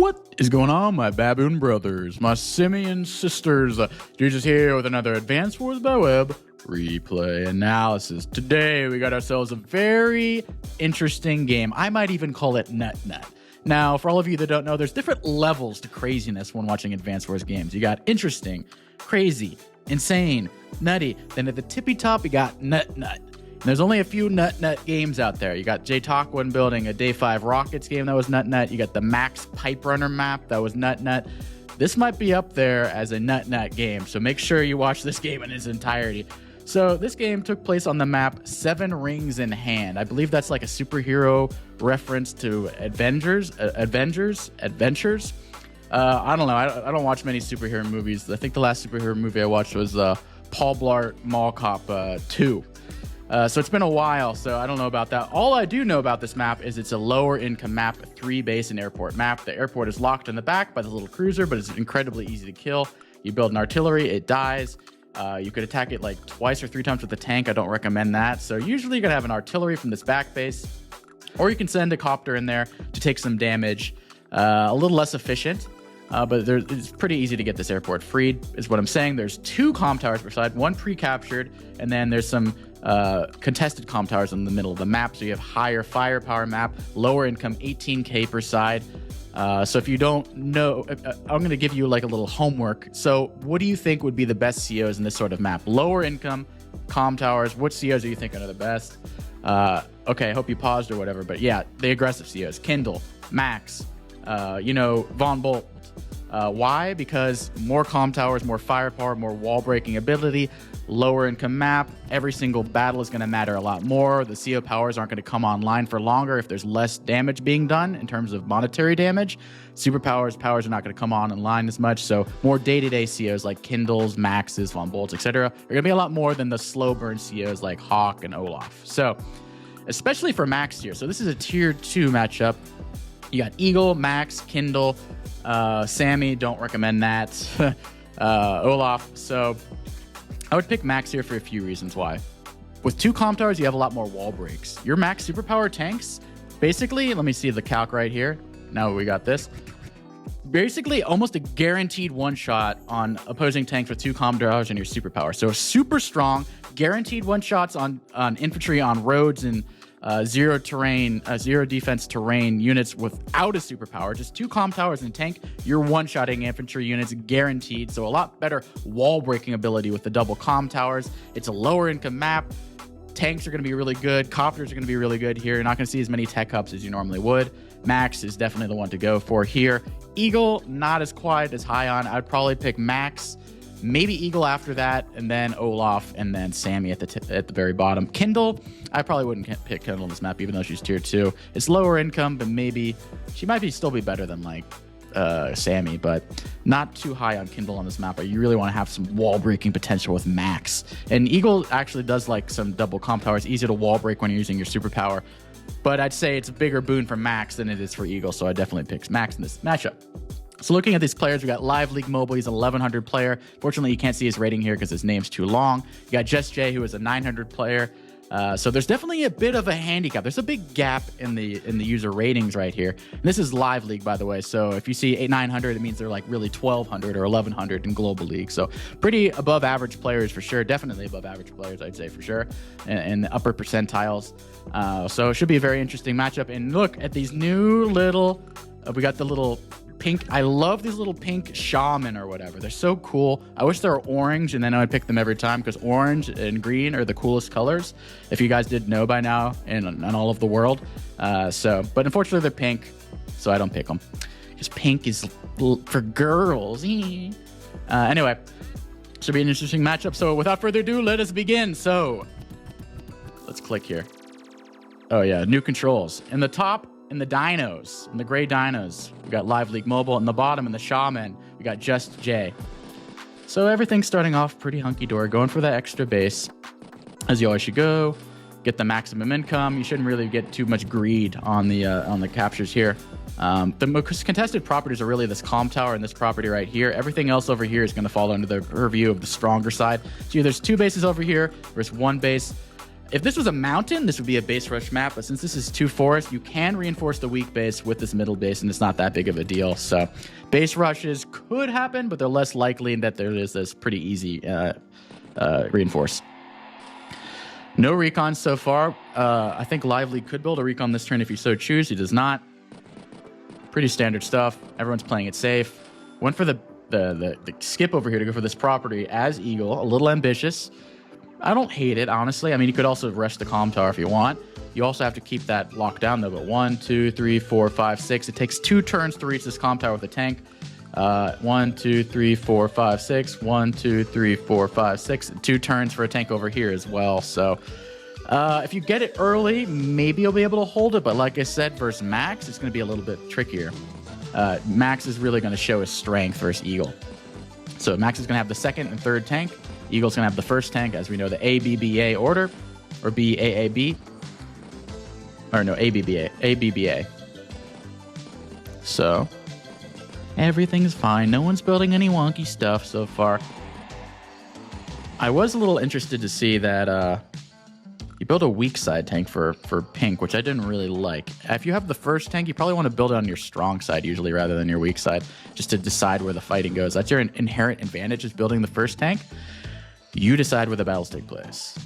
What is going on, my baboon brothers, my simian sisters? You're just here with another Advanced Wars by Web replay analysis. Today, we got ourselves a very interesting game. I might even call it Nut Nut. Now, for all of you that don't know, there's different levels to craziness when watching Advanced Wars games. You got interesting, crazy, insane, nutty. Then at the tippy top, you got Nut Nut. And there's only a few Nut Nut games out there. You got J-Talkwin building a Day 5 Rockets game that was Nut Nut. You got the Max Pipe Runner map that was Nut Nut. This might be up there as a Nut Nut game, so make sure you watch this game in its entirety. So this game took place on the map Seven Rings in Hand. I believe that's like a superhero reference to Adventures. I don't know. I don't watch many superhero movies. I think the last superhero movie I watched was Paul Blart Mall Cop 2. So it's been a while, so I don't know about that. All I do know about this map is it's a lower income map, a 3 base and airport map. The airport is locked in the back by the little cruiser, but it's incredibly easy to kill. You build an artillery, it dies. You could attack it like twice or 3 times with a tank. I don't recommend that. So usually you're gonna have an artillery from this back base, or you can send a copter in there to take some damage. A little less efficient, but it's pretty easy to get this airport freed, is what I'm saying. There's 2 comm towers per side, 1 pre-captured, and then there's some contested comm towers in the middle of the map. So you have higher firepower map, lower income 18k per side. So if you don't know, I'm going to give you like a little homework. So what do you think would be the best COs in this sort of map? Lower income comm towers. What COs do you think are the best? Okay, I hope you paused or whatever. But yeah, the aggressive COs. Kindle, Max, Von Bolt. Why? Because more comm towers, more firepower, more wall breaking ability, lower income map. Every single battle is going to matter a lot more. The CO powers aren't going to come online for longer if there's less damage being done in terms of monetary damage. Superpowers, powers are not going to come online as much. So more day-to-day COs like Kindles, Maxes, Von Bolts, etc. are going to be a lot more than the slow burn COs like Hawk and Olaf. So especially for Max tier. So this is a tier 2 matchup. You got Eagle, Max, Kindle, Sammy, don't recommend that. Olaf. So I would pick Max here for a few reasons why. With 2 comm towers, you have a lot more wall breaks. Your Max superpower tanks, basically, let me see the calc right here. Now we got this. Basically, almost a guaranteed one-shot on opposing tanks with 2 comm towers and your superpower. So super strong, guaranteed one-shots on infantry on roads and zero defense terrain units without a superpower. Just 2 comm towers and tank, you're one-shotting infantry units guaranteed. So a lot better wall breaking ability with the double comm towers. It's a lower income map. Tanks are going to be really good. Copters are going to be really good here. You're not going to see as many tech hubs as you normally would. Max is definitely the one to go for here. Eagle, not as quite as high on. I'd probably pick Max, maybe Eagle after that, and then Olaf, and then Sammy at the very bottom. Kindle, I probably wouldn't pick Kindle on this map, even though she's tier 2. It's lower income, but maybe she might still be better than like Sammy, but not too high on Kindle on this map. But you really want to have some wall breaking potential with Max. And Eagle actually does like some double comm towers, easy to wall break when you're using your superpower. But I'd say it's a bigger boon for Max than it is for Eagle, so I definitely pick Max in this matchup. So looking at these players, we got Live League Mobile. He's an 1100 player. Fortunately, you can't see his rating here because his name's too long. You got Just Jay, who is a 900 player. So there's definitely a bit of a handicap. There's a big gap in the user ratings right here. And this is Live League, by the way. So if you see 900, it means they're like really 1200 or 1100 in Global League. So pretty above average players for sure. Definitely above average players, I'd say for sure, in the upper percentiles. So it should be a very interesting matchup. And look at these new little, we got the little pink. I love these little pink shaman or whatever. They're so cool. I wish they were orange, and then I would pick them every time because orange and green are the coolest colors, if you guys didn't know by now, in all of the world. But unfortunately they're pink, so I don't pick them because pink is for girls. Anyway, should be an interesting matchup. So without further ado, let us begin. So let's click here. Oh yeah, new controls. In the top, in the dinos, in the gray dinos, we got Live League Mobile. In the bottom, in the shaman, we got Just Jay. So everything's starting off pretty hunky-dory, going for that extra base, as you always should go. Get the maximum income. You shouldn't really get too much greed on the captures here. The most contested properties are really this comm tower and this property right here. Everything else over here is going to fall under the purview of the stronger side. So there's 2 bases over here. There's 1 base. If this was a mountain, this would be a base rush map, but since this is 2 forests, you can reinforce the weak base with this middle base, and it's not that big of a deal. So base rushes could happen, but they're less likely in that there is this pretty easy reinforce. No recon so far. I think Lively could build a recon this turn if he so choose. He does not. Pretty standard stuff. Everyone's playing it safe. Went for the skip over here to go for this property as Eagle. A little ambitious. I don't hate it, honestly. I mean, you could also rush the Calm Tower if you want. You also have to keep that locked down, though. But 1, 2, 3, 4, 5, 6. It takes 2 turns to reach this Calm Tower with a tank. 1, 2, 3, 4, 5, 6. 1, 2, 3, 4, 5, 6. 2 turns for a tank over here as well. So if you get it early, maybe you'll be able to hold it. But like I said, versus Max, it's going to be a little bit trickier. Max is really going to show his strength versus Eagle. So Max is going to have the second and third tank. Eagle's going to have the first tank, as we know, the ABBA order, or BAAB. Or no, ABBA. So everything's fine. No one's building any wonky stuff so far. I was a little interested to see that you build a weak side tank for pink, which I didn't really like. If you have the first tank, you probably want to build it on your strong side usually rather than your weak side, just to decide where the fighting goes. That's your inherent advantage, is building the first tank. You decide where the battles take place.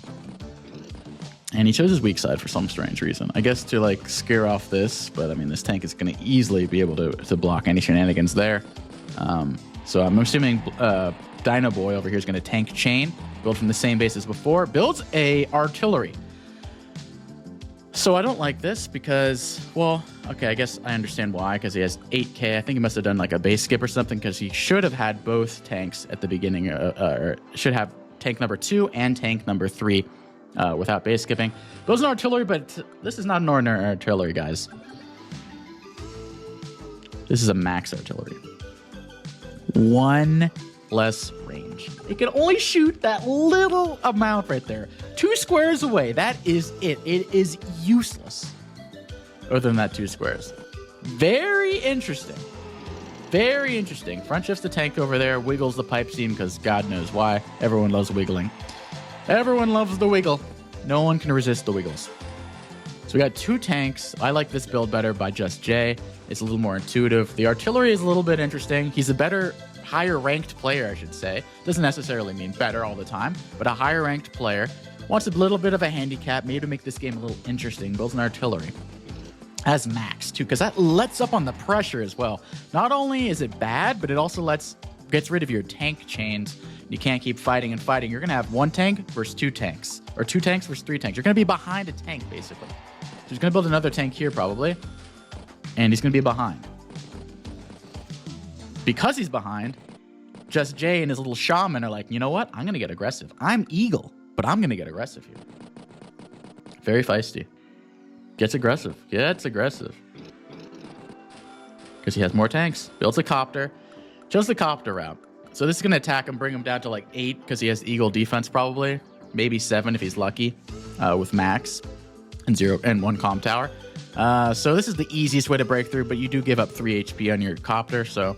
And he chose his weak side for some strange reason. I guess to like scare off this, but I mean, this tank is going to easily be able to block any shenanigans there. So I'm assuming Dino Boy over here is going to tank chain, build from the same base as before, builds a artillery. So I don't like this because, well, okay, I guess I understand why, because he has 8k. I think he must have done like a base skip or something, because he should have had both tanks at the beginning, or should have tank number 2 and tank number 3 without base skipping. Builds an artillery, but this is not an ordinary artillery, guys. This is a max artillery. 1 less range. It can only shoot that little amount right there. 2 squares away. That is it. It is useless. Other than that 2 squares. Very interesting. Very interesting. Front shifts the tank over there. Wiggles the pipe seam because God knows why. Everyone loves wiggling. Everyone loves the wiggle. No one can resist the wiggles. So we got 2 tanks. I like this build better by Just Jay. It's a little more intuitive. The artillery is a little bit interesting. He's a better, higher ranked player, I should say. Doesn't necessarily mean better all the time, but a higher ranked player. Wants a little bit of a handicap, maybe to make this game a little interesting. Builds an artillery. Has max too, because that lets up on the pressure as well. Not only is it bad, but it also gets rid of your tank chains. You can't keep fighting and fighting. You're going to have 1 tank versus 2 tanks, or 2 tanks versus 3 tanks. You're going to be behind a tank, basically. So he's going to build another tank here, probably, and he's going to be behind. Because he's behind, Just Jay and his little shaman are like, you know what? I'm going to get aggressive. I'm Eagle, but I'm going to get aggressive here. Very feisty. Gets aggressive. Gets aggressive. Because he has more tanks. Builds a copter. Chose the copter route. So this is going to attack him, bring him down to like 8 because he has Eagle defense probably. Maybe 7 if he's lucky with max and 1 comm tower. So this is the easiest way to break through, but you do give up 3 HP on your copter. So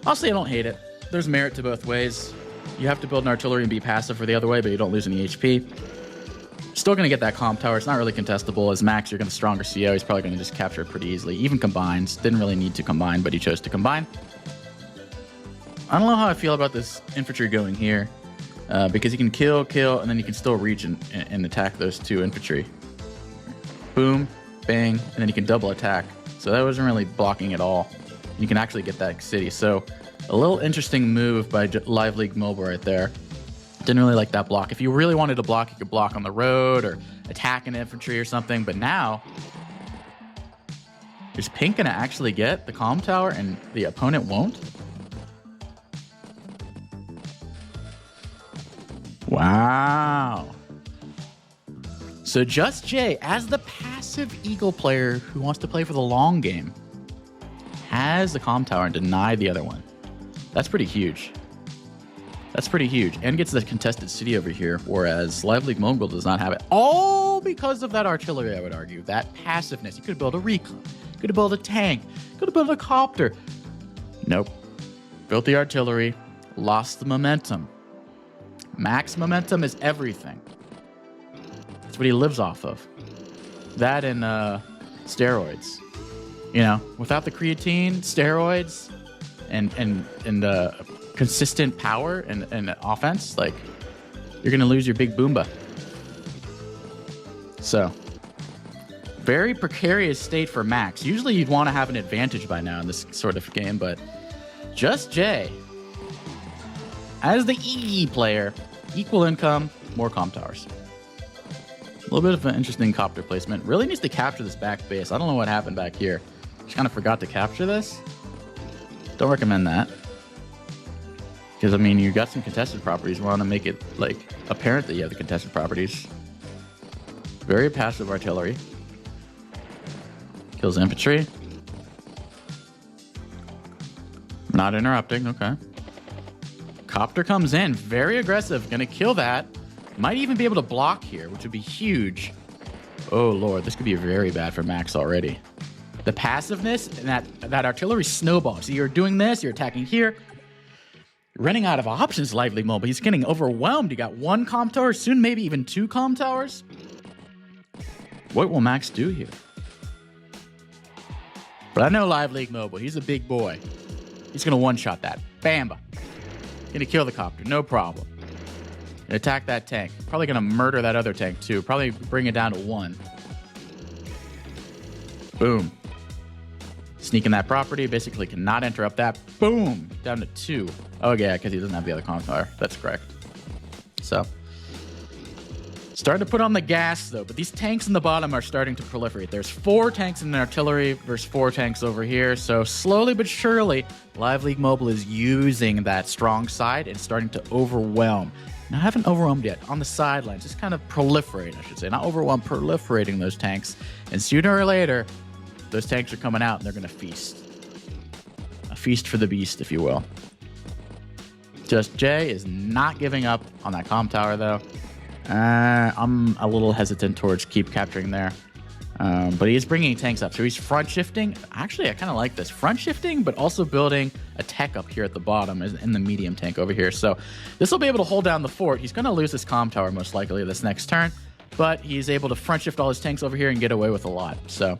honestly, I don't hate it. There's merit to both ways. You have to build an artillery and be passive for the other way, but you don't lose any HP. Still going to get that comm tower. It's not really contestable. As Max, you're going to stronger CO. He's probably going to just capture it pretty easily. Even combines. Didn't really need to combine, but he chose to combine. I don't know how I feel about this infantry going here. Because you can kill, and then you can still reach and attack those 2 infantry. Boom, bang, and then you can double attack. So that wasn't really blocking at all. You can actually get that city. So a little interesting move by Live League Mobile right there. Didn't really like that block. If you really wanted to block, you could block on the road or attack an infantry or something. But now, is Pink going to actually get the comm tower and the opponent won't? Wow. So Just Jay, as the passive Eagle player who wants to play for the long game, has the comm tower and denied the other one. That's pretty huge. That's pretty huge. And gets the contested city over here, whereas Live League Mobile does not have it. All because of that artillery, I would argue. That passiveness. You could build a recon. You could build a tank. You could build a copter. Nope. Built the artillery. Lost the momentum. Max momentum is everything. It's what he lives off of. That and steroids. You know, without the creatine, steroids, and consistent power and offense, like, you're gonna lose your big Boomba. So, very precarious state for Max. Usually you'd want to have an advantage by now in this sort of game, but Just Jay, as the EE player, equal income, more comp towers. A little bit of an interesting copter placement. Really needs to capture this back base. I don't know what happened back here. Just kind of forgot to capture this. Don't recommend that. Because, I mean, you got some contested properties. You want to make it, like, apparent that you have the contested properties. Very passive artillery. Kills infantry. Not interrupting, okay. Copter comes in, very aggressive, gonna kill that. Might even be able to block here, which would be huge. Oh lord, this could be very bad for Max already. The passiveness and that artillery snowball. So you're doing this, you're attacking here. You're running out of options, Lively Mobile. He's getting overwhelmed. You got one comp tower, soon maybe even two comp towers. What will Max do here? But I know Live League Mobile. He's a big boy. He's going to one-shot that. Bamba. Going to kill the copter. No problem. Gonna attack that tank. Probably going to murder that other tank, too. Probably bring it down to 1. Boom. Sneaking that property. Basically cannot interrupt that. Boom. Down to 2. Oh, yeah, because he doesn't have the other comp tower. That's correct. So... starting to put on the gas, though, but these tanks in the bottom are starting to proliferate. There's 4 tanks in the artillery versus 4 tanks over here, so slowly but surely, Live League Mobile is using that strong side and starting to overwhelm. Now, I haven't overwhelmed yet. On the sidelines, just kind of proliferate, I should say. Not overwhelm, proliferating those tanks. And sooner or later, those tanks are coming out and they're going to feast. A feast for the beast, if you will. Just Jay is not giving up on that comm tower, though. I'm a little hesitant towards keep capturing there. But he is bringing tanks up. So he's front shifting. Actually, I kind of like this. Front shifting, but also building a tech up here at the bottom in the medium tank over here. So this will be able to hold down the fort. He's going to lose this comm tower most likely this next turn. But he's able to front shift all his tanks over here and get away with a lot. So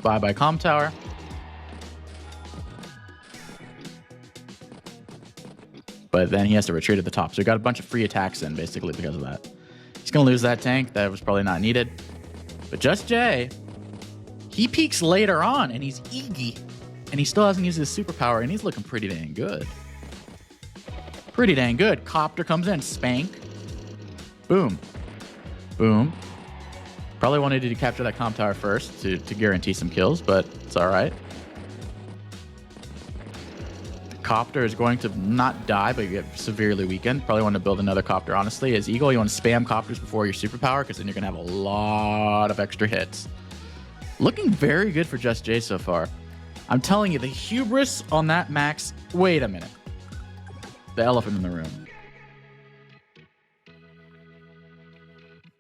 bye-bye comm tower. But then he has to retreat at the top. So he got a bunch of free attacks in, basically, because of that. He's going to lose that tank. That was probably not needed. But Just Jay, he peaks later on, and he's Iggy. And he still hasn't used his superpower, and he's looking pretty dang good. Pretty dang good. Copter comes in. Spank. Boom. Boom. Probably wanted to capture that comm tower first to guarantee some kills, but it's all right. Copter is going to not die, but get severely weakened. Probably want to build another copter, honestly. As Eagle, you want to spam copters before your superpower, because then you're going to have a lot of extra hits. Looking very good for Just Jay so far. I'm telling you, the hubris on that Max... Wait a minute. The elephant in the room.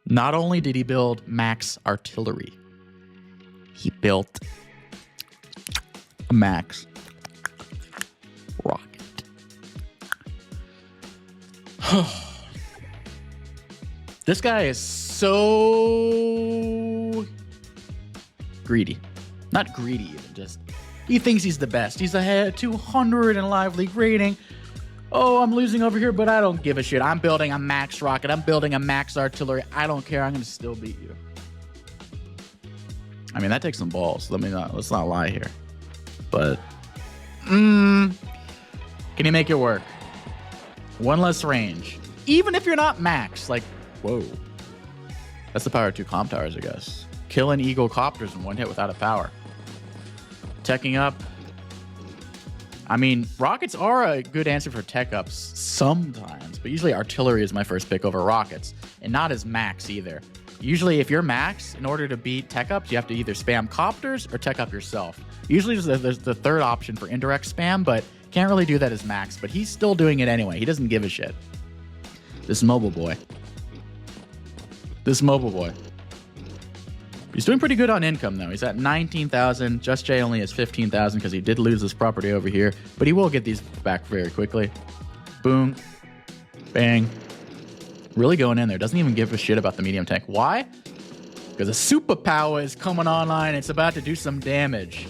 Not only did he build Max artillery, he built a Max rocket. This guy is so greedy. Not greedy, even just he thinks he's the best. He's ahead 200 in live league rating. Oh, I'm losing over here, but I don't give a shit. I'm building a Max rocket. I'm building a Max artillery. I don't care. I'm gonna still beat you. I mean, that takes some balls. Let's not lie here. But can you make it work? One less range. Even if you're not Max, like, whoa. That's the power of 2 comp towers, I guess. Killing Eagle copters in one hit without a power. Teching up. I mean, rockets are a good answer for tech ups sometimes, but usually artillery is my first pick over rockets, and not as Max either. Usually, if you're Max, in order to beat tech ups, you have to either spam copters or tech up yourself. Usually, there's the third option for indirect spam, but can't really do that as Max, but he's still doing it anyway. He doesn't give a shit. This mobile boy. He's doing pretty good on income, though. He's at 19,000. Just Jay only has 15,000 because he did lose this property over here, but he will get these back very quickly. Boom. Bang. Really going in there. Doesn't even give a shit about the medium tank. Why? Because a superpower is coming online. It's about to do some damage.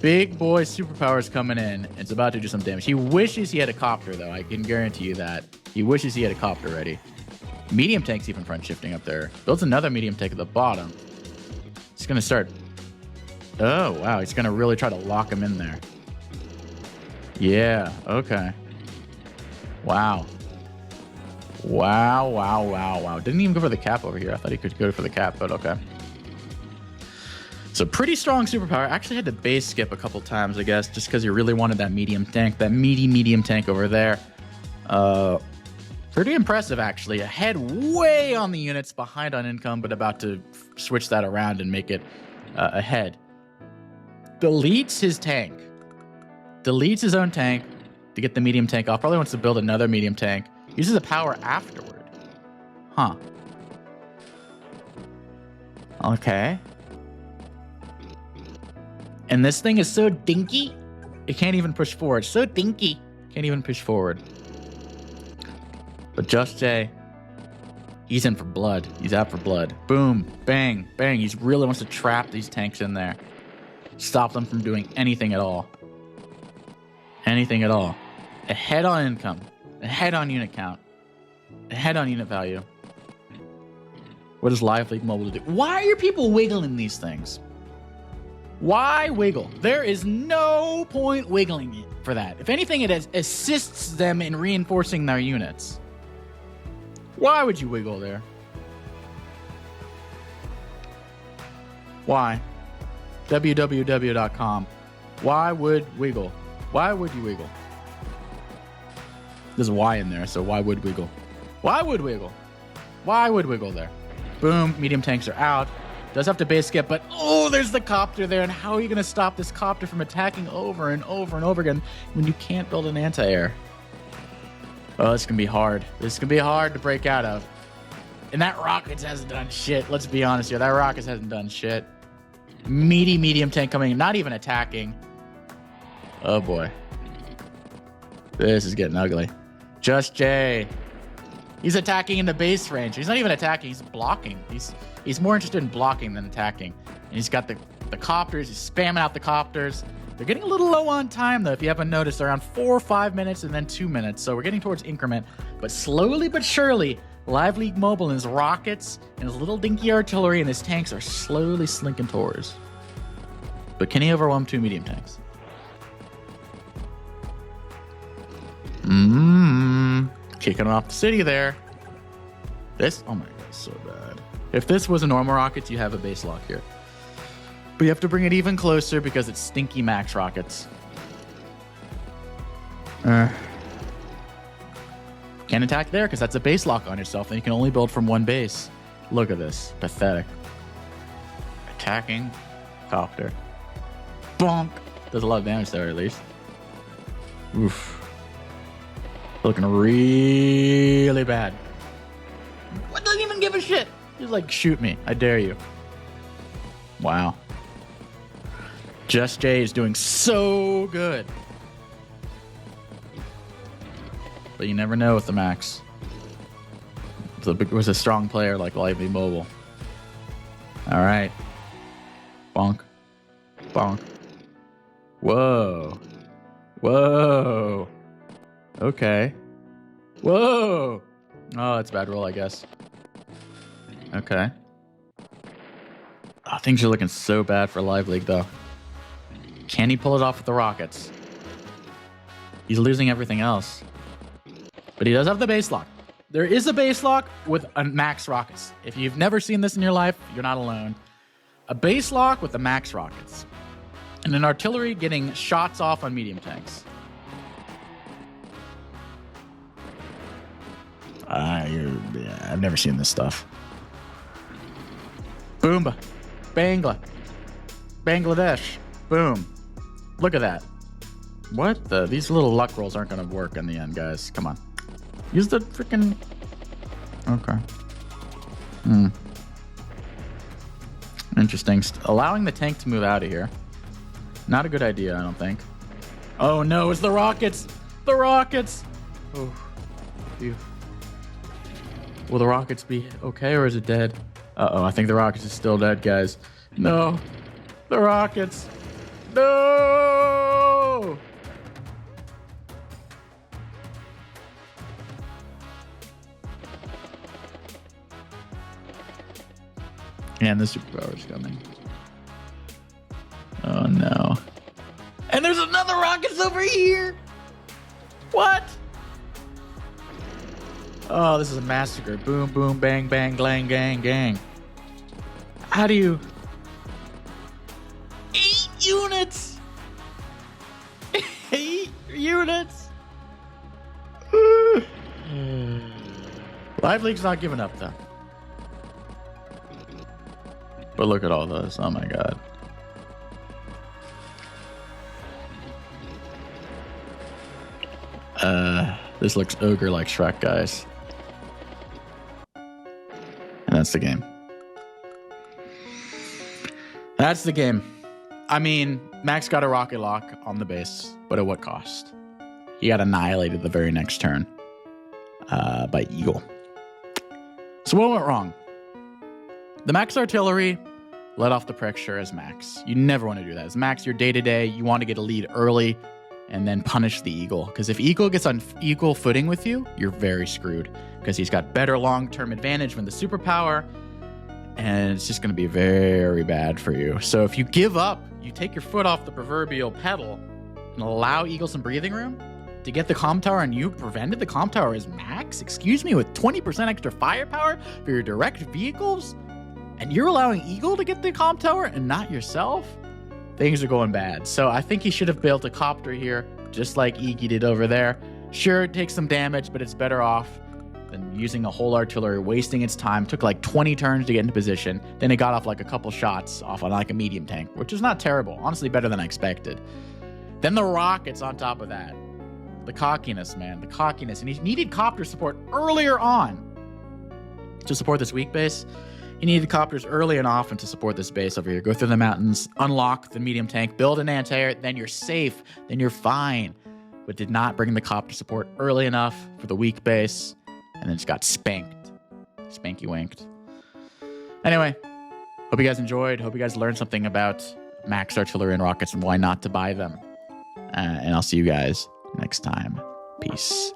Big boy superpower is coming in. It's about to do some damage. He wishes he had a copter, though. I can guarantee you that. He wishes he had a copter ready. Medium tank's even front shifting up there. Builds another medium tank at the bottom. He's going to start... Oh, wow. He's going to really try to lock him in there. Yeah, okay. Wow. Wow, wow, wow, wow. Didn't even go for the cap over here. I thought he could go for the cap, but okay. So pretty strong superpower. Actually had to base skip a couple times, I guess, just because he really wanted that medium tank, that meaty medium tank over there. Pretty impressive, actually. Ahead way on the units, behind on income, but about to switch that around and make it ahead. Deletes his tank. Deletes his own tank to get the medium tank off. Probably wants to build another medium tank. Uses a power afterward. Huh. Okay. And this thing is so dinky, it can't even push forward. So dinky, can't even push forward. But Just Jay, he's in for blood. He's out for blood. Boom, bang, bang. He really wants to trap these tanks in there. Stop them from doing anything at all. Anything at all. Ahead on income. Ahead on unit count. Ahead on unit value. What does Live League Mobile do? Why are people wiggling these things? Why wiggle? There is no point wiggling it for that. If anything, it assists them in reinforcing their units. Why would you wiggle there? Why? www.com. Why would wiggle? Why would you wiggle? There's a Y in there, so why would wiggle? Why would wiggle? Why would wiggle there? Boom, medium tanks are out. Does have to base skip, but oh, there's the copter there, and how are you going to stop this copter from attacking over and over and over again when you can't build an anti-air? Oh, this can be hard. This can be hard to break out of. And that Rockets hasn't done shit. Let's be honest here. That Rockets hasn't done shit. Meaty medium tank coming, not even attacking. Oh, boy. This is getting ugly. Just Jay. He's attacking in the base range. He's not even attacking. He's blocking. He's more interested in blocking than attacking. And he's got the copters. He's spamming out the copters. They're getting a little low on time, though, if you haven't noticed. They're around 4 or 5 minutes and then 2 minutes. So we're getting towards increment. But slowly but surely, Live League Mobile and his rockets and his little dinky artillery and his tanks are slowly slinking towards. But can he overwhelm 2 medium tanks? Kicking off the city there. This, oh my god, so bad. If this was a normal rockets, you have a base lock here. But you have to bring it even closer because it's stinky max rockets. Can't attack there because that's a base lock on yourself and you can only build from one base. Look at this. Pathetic. Attacking. Copter. Bonk. Does a lot of damage there at least. Oof. Looking really bad. What, doesn't even give a shit. He's like, shoot me. I dare you. Wow. Just Jay is doing so good. But you never know with the max. It was a strong player like Live League Mobile. All right. Bonk. Bonk. Whoa. Whoa. Okay. Whoa. Oh, it's a bad roll, I guess. Okay. Oh, things are looking so bad for Live League, though. Can he pull it off with the rockets? He's losing everything else. But he does have the base lock. There is a base lock with a max rockets. If you've never seen this in your life, you're not alone. A base lock with the max rockets. And an artillery getting shots off on medium tanks. Yeah, I've never seen this stuff. Boomba. Bangladesh. Boom. Look at that. What the? These little luck rolls aren't going to work in the end, guys. Come on. Use the freaking... Okay. Interesting. Allowing the tank to move out of here. Not a good idea, I don't think. Oh no, it's the rockets! The rockets! Oh. Phew. Will the rockets be okay, or is it dead? Uh-oh, I think the rockets is still dead, guys. No. The rockets. No! And the superpower's coming. Oh no. And there's another rockets over here! What? Oh, this is a massacre. Boom, boom, bang, bang, glang, gang, gang. How do you... 8 units! 8 units! Live League's not giving up, though. But look at all this. Oh my god. This looks ogre like Shrek, guys. And that's the game. That's the game. I mean, Max got a rocket lock on the base, but at what cost? He got annihilated the very next turn by Eagle. So what went wrong? The Max artillery let off the pressure as Max. You never want to do that. As Max, your day-to-day, you want to get a lead early and then punish the Eagle. Because if Eagle gets on equal footing with you, you're very screwed. Because he's got better long-term advantage from the superpower, and it's just going to be very bad for you. So if you give up, you take your foot off the proverbial pedal and allow Eagle some breathing room to get the comm tower, and you prevented the comm tower as Max, excuse me, with 20% extra firepower for your direct vehicles, and you're allowing Eagle to get the comm tower and not yourself? Things are going bad. So I think he should have built a copter here, just like Iggy did over there. Sure, it takes some damage, but it's better off than using a whole artillery, wasting its time. Took like 20 turns to get into position. Then it got off like a couple shots off on like a medium tank, which is not terrible. Honestly, better than I expected. Then the rockets on top of that. The cockiness, man. The cockiness. And he needed copter support earlier on to support this weak base. He needed copters early and often to support this base over here. Go through the mountains, unlock the medium tank, build an anti-air, then you're safe, then you're fine. But did not bring the copter support early enough for the weak base, and then just got spanked. Spanky wanked. Anyway, hope you guys enjoyed. Hope you guys learned something about Max artillery and rockets and why not to buy them. And I'll see you guys next time. Peace.